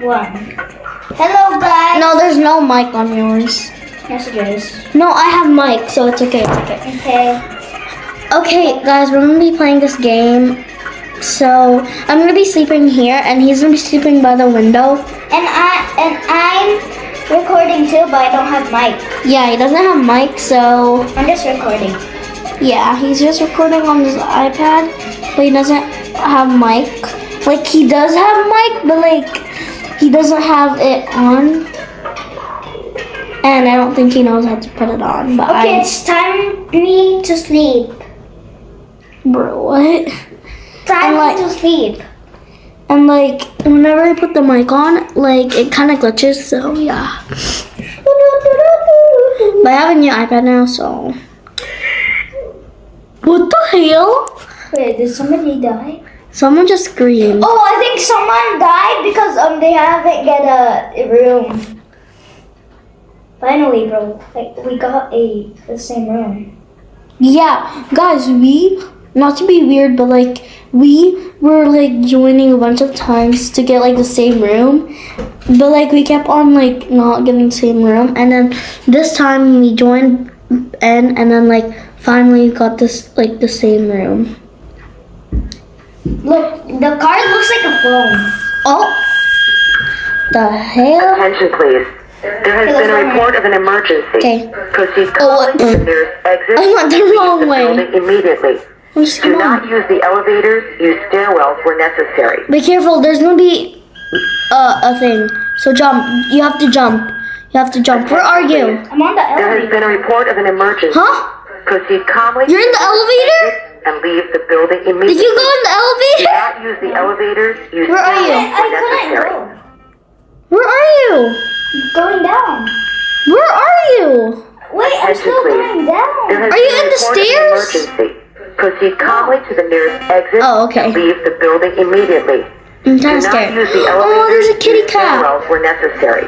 one. Hello, guys. No, there's no mic on yours. Yes, it is. No, I have mic, so it's okay. It's okay. Okay. Okay, guys, we're gonna be playing this game. So I'm gonna be sleeping here, and he's gonna be sleeping by the window. And I'm recording too, but I don't have mic. Yeah, he doesn't have mic, so I'm just recording. yeah, he's just recording on his iPad, but he doesn't have mic. Like, he does have mic, but like he doesn't have it on. And I don't think he knows how to put it on. But Okay, it's time me to sleep. Bro, what? Time like- to sleep. And like, whenever I put the mic on, like, it kind of glitches, so yeah. But I have a new iPad now, so. What the hell? Wait, did somebody die? Someone just screamed. Oh, I think someone died because they haven't get a room. Finally, bro, like we got the same room. Yeah, guys, not to be weird, but like, we were like joining a bunch of times to get like the same room. But like, we kept on like not getting the same room. And then this time we joined and then like finally got this like the same room. Look, the card looks like a phone. Oh, the hell? Attention, please. There has been a report of an emergency. Okay. Proceed Oh, calmly to the nearest exit. I went the wrong Leave the way. building immediately. Just Do come not on. use the elevators. Use stairwells where necessary. Be careful. There's gonna be a thing. So jump. You have to jump. You have to jump. Where are you? I'm on the There has elevator. been a report of an emergency. Huh? Proceed calmly. You're in the to nearest elevator? exit and leave the building Did immediately. you go in the Do elevator? not use the elevators. Use Where are you? stairwells I where couldn't necessary. go. Where are you? Going down. Where are you? Wait, I'm Attention, still please. going There down. has Are you been a in the report of an stairs? emergency. Proceed calmly to the nearest exit. Oh, okay. And leave the building immediately. I'm Do kind of not scared. use the Oh, elevators. there's a kitty Use cat. stairwells where necessary.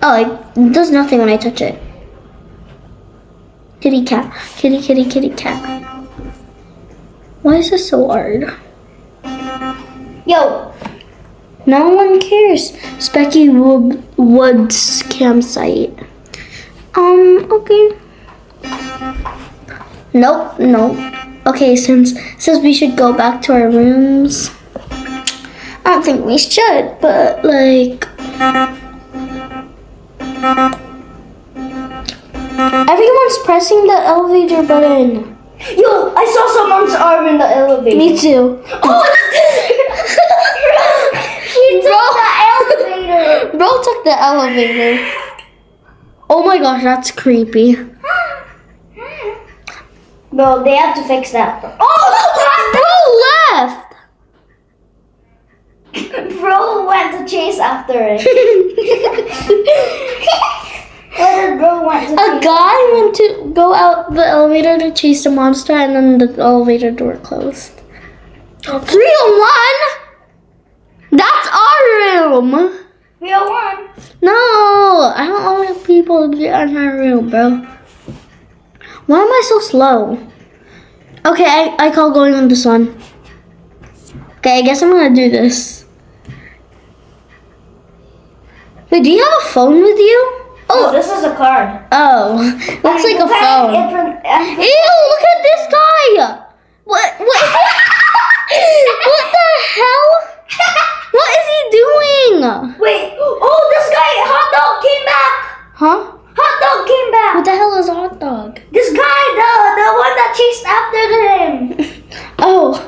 Oh, it does nothing when I touch it. Kitty cat. Kitty, kitty, kitty cat. Why is this so hard? Yo, No one cares. Specky Woods campsite. Okay. Nope, nope. Okay, since we should go back to our rooms. I don't think we should, but like everyone's pressing the elevator button. yo, I saw someone's arm in the elevator. Me too. Oh, he took the elevator. Bro took the elevator. Oh my gosh, that's creepy. Bro, they have to fix that. Bro left. Bro went to chase after it. What did bro want to A chase? guy went to go out the elevator to chase a monster, and then the elevator door closed. 301? That's our room. 301. No, I don't want people to get in our room, bro. Why am I so slow? Okay, I call going on this one. Okay, I guess I'm gonna do this. Wait, do you have a phone with you? Oh, this is a card. Oh, looks like a phone. Ew, look at this guy! What? What the hell? What is he doing? Wait, oh, this guy, hot dog came back. Huh? Hot dog came back. What the hell is a hot dog? This guy, the one that chased after him. Oh.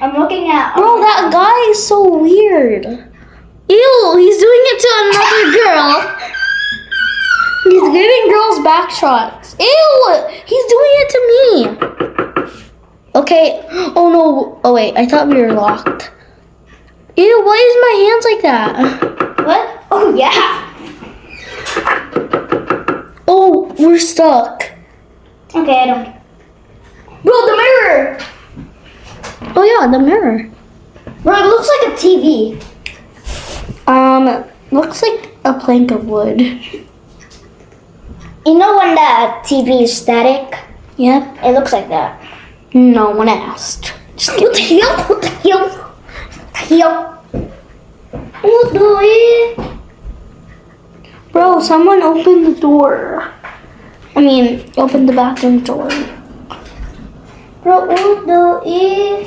I'm looking at. Bro, that guy is so weird. Ew, he's doing it to another girl. He's giving girls back shots. Ew, he's doing it to me. Okay. Oh no. Oh wait, I thought we were locked. Ew, why is my hands like that? What? Oh yeah. Oh, we're stuck. Okay, I don't. Bro, the mirror. Oh yeah, the mirror. Bro, it looks like a TV. Looks like a plank of wood. You know when the TV is static? Yep. It looks like that. No one asked. Just What the kidding. hell? What the hell? Hell. What do we? Bro, someone opened the door. I mean, open the bathroom door. Bro, what do we?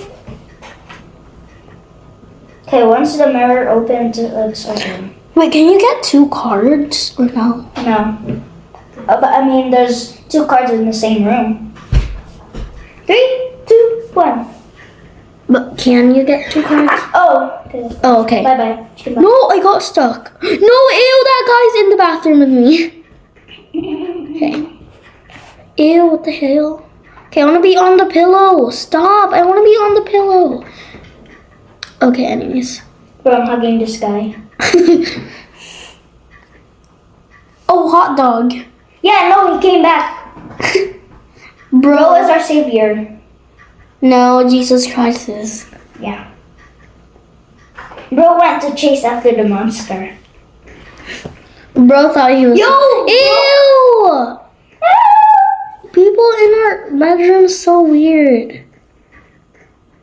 Okay, once the mirror opens, it's open. Wait, can you get 2 cards or no? No. But I mean, there's 2 cards in the same room. 3, 2, 1. But can you get 2 cards? Oh. Okay. Oh, okay. Bye bye. Goodbye. No, I got stuck. No, ew, that guy's in the bathroom with me. Okay. Ew, what the hell? Okay, I want to be on the pillow. Stop, I want to be on the pillow. Okay, anyways. Bro, I'm hugging this guy. Oh, hot dog. Yeah, no, he came back. Bro is our savior. No, Jesus Christ is. Yeah. Bro went to chase after the monster. Bro thought he was. Yo! Ew! People in our bedroom so weird.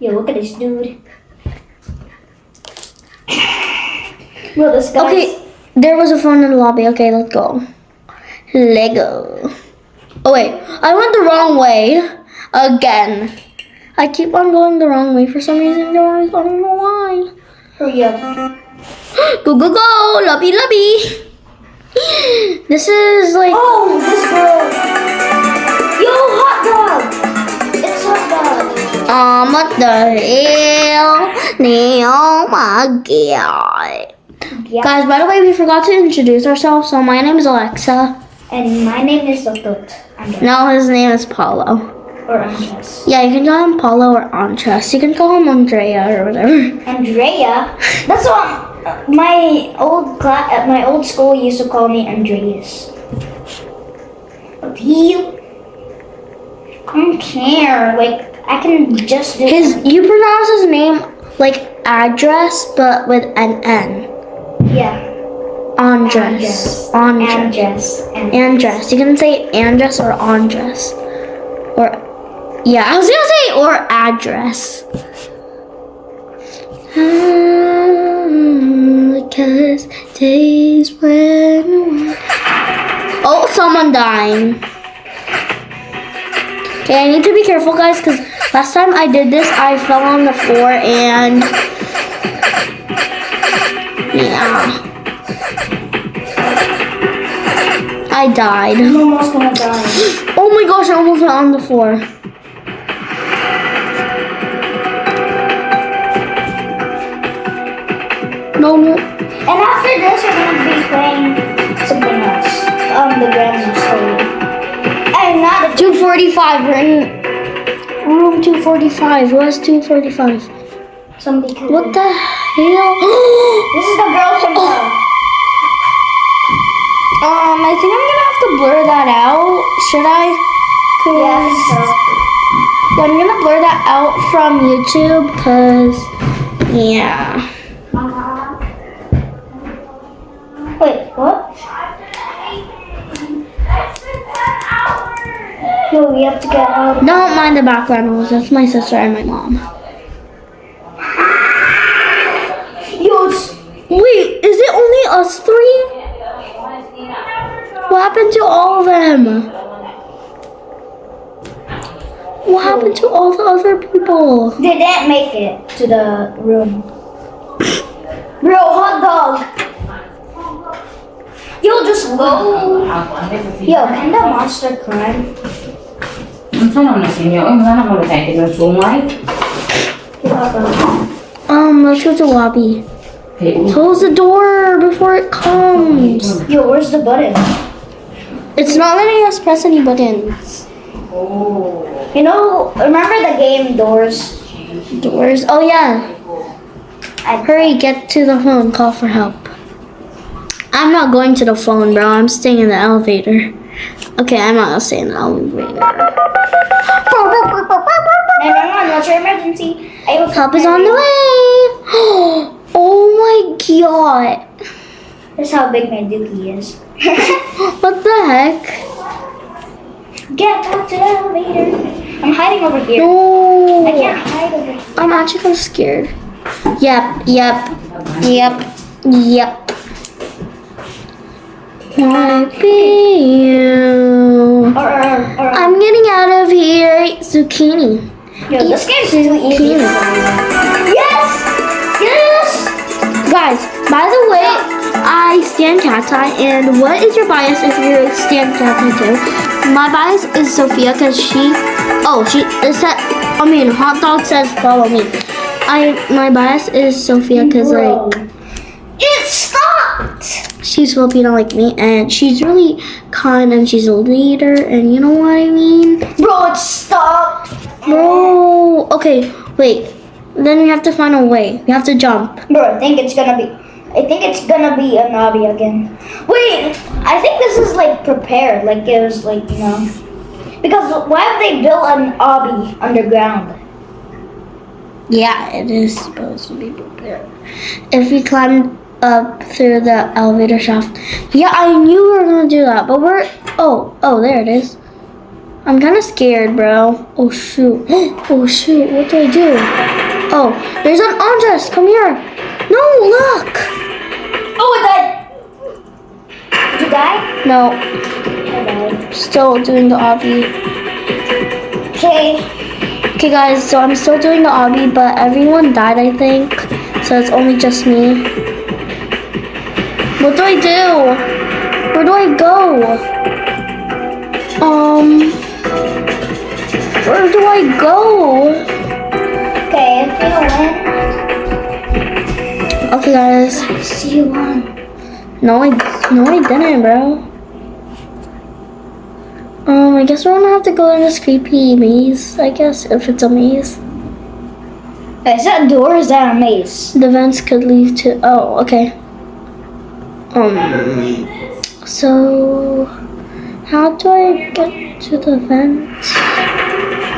Yo, look at this dude. Bro, this guy. Okay, there was a phone in the lobby. Okay, let's go. Lego. Oh wait, I went the wrong way again. I keep on going the wrong way for some reason, guys. I don't know why. Hurry up. Go, go, go! Lobby, lobby! This is like... Oh, this girl. Yo, hot dog. It's hot dog. What the hell? Oh my god. Yeah. Guys, by the way, we forgot to introduce ourselves. So my name is Alexa. And my name is Lotut. No, his name is Paulo. Or Andres. Yeah, you can call him Paulo or Andres. You can call him Andrea or whatever. Andrea? That's what my old class at my old school used to call me Andreas. But he... I don't care. Like, I can just do... You pronounce his name like address, but with an N. Yeah. Andres. Andres. Andres. You can say Andres or Andres. Or, yeah, I was gonna say or address. Because days when... Oh, someone dying. Okay, I need to be careful, guys, because last time I did this, I fell on the floor and... Yeah. I died. I'm almost gonna die. Oh my gosh, I almost went on the floor. No, no. And after this, we're gonna be playing something else. The grandma story. And not a 245. We're in room 245. Who has 245? somebody could. What the hell? This is the girl from the. I think I'm gonna have to blur that out. Should I? Yeah, I think so. Yeah, I'm gonna blur that out from YouTube, cause yeah. Wait, what? Yo, we have to get out. Don't mind the background noise. That's my sister and my mom. Yo, Wait, is it only us 3? What happened to all of them? What happened to all the other people? they didn't make it to the room. Bro, hot dog. Yo, just go. Yo, can the monster climb? Let's go to lobby. Close the door before it comes. Yo, where's the button? It's not letting us press any buttons. You know, remember the game Doors? Doors. Oh yeah. Hurry, get to the phone. Call for help. I'm not going to the phone, bro. I'm staying in the elevator. Okay, I'm not gonna stay in the elevator. 911, what's your emergency? Help is on the way. Oh my god. That's how big my dookie is. What the heck? Get back to the elevator. I'm hiding over here. No. I can't hide over here. I'm actually kind of scared. Yep. Yep. Might be you. I'm getting out of here. Zucchini. Yo, this game's too easy. Yes! Guys, by the way, I stand Cacti, and what is your bias if you stand Cacti too? My bias is Sophia because Hot Dog says follow me. My bias is Sophia because It stopped! she's Filipino like me, and she's really kind, and she's a leader, and you know what I mean? Bro, it stopped! Bro, okay, wait. Then we have to find a way. We have to jump. Bro, I think it's gonna be an obby again. Wait, I think this is like prepared, like it was like, you know. Because why have they built an obby underground? Yeah, it is supposed to be prepared. If we climb up through the elevator shaft. Yeah, I knew we were gonna do that, but oh, there it is. I'm kind of scared, bro. Oh shoot. Oh shoot, what do I do? Oh, there's an Andres. Come here. No, look. Oh, it died. Did you die? No, I died. still doing the obby. Okay. Okay, guys, so I'm still doing the obby, but everyone died, I think. So it's only just me. What do I do? Where do I go? Where do I go? Okay, if you win. Okay, guys. I see you won. No, I didn't, bro. I guess we're gonna have to go in this creepy maze, I guess, if it's a maze. Is that a door or is that a maze? The vents could lead to, oh, okay. So, how do I get to the vents?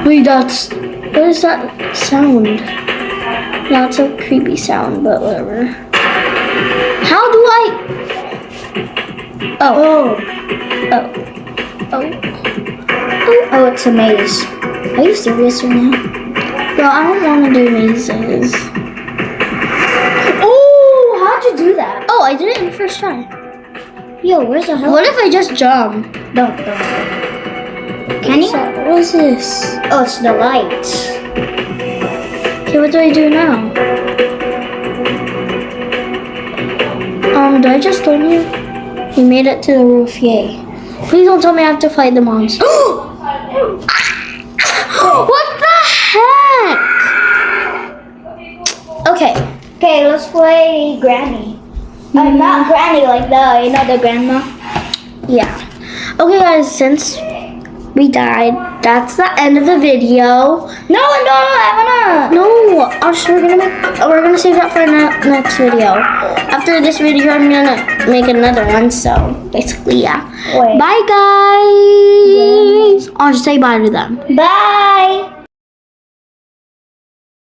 Wait, what is that sound? That's a creepy sound, but whatever. How do I? Oh, it's a maze. Are you serious right now? no, I don't want to do mazes. Oh, how'd you do that? Oh, I did it in first try. Yo, where's the hell? What if I just jump? Don't. Can you? What is this? Oh, it's the light. Okay, what do I do now? Do I just go in here? We made it to the roof, yay. Please don't tell me I have to fight the monster. What the heck? Okay. Okay, let's play Granny. Not Granny, like the grandma. Yeah. Okay, guys, since we died, that's the end of the video. No, We're gonna save that for the next video. After this video, I'm gonna make another one. So basically, yeah. Wait. Bye, guys. I'll just say bye to them. Bye.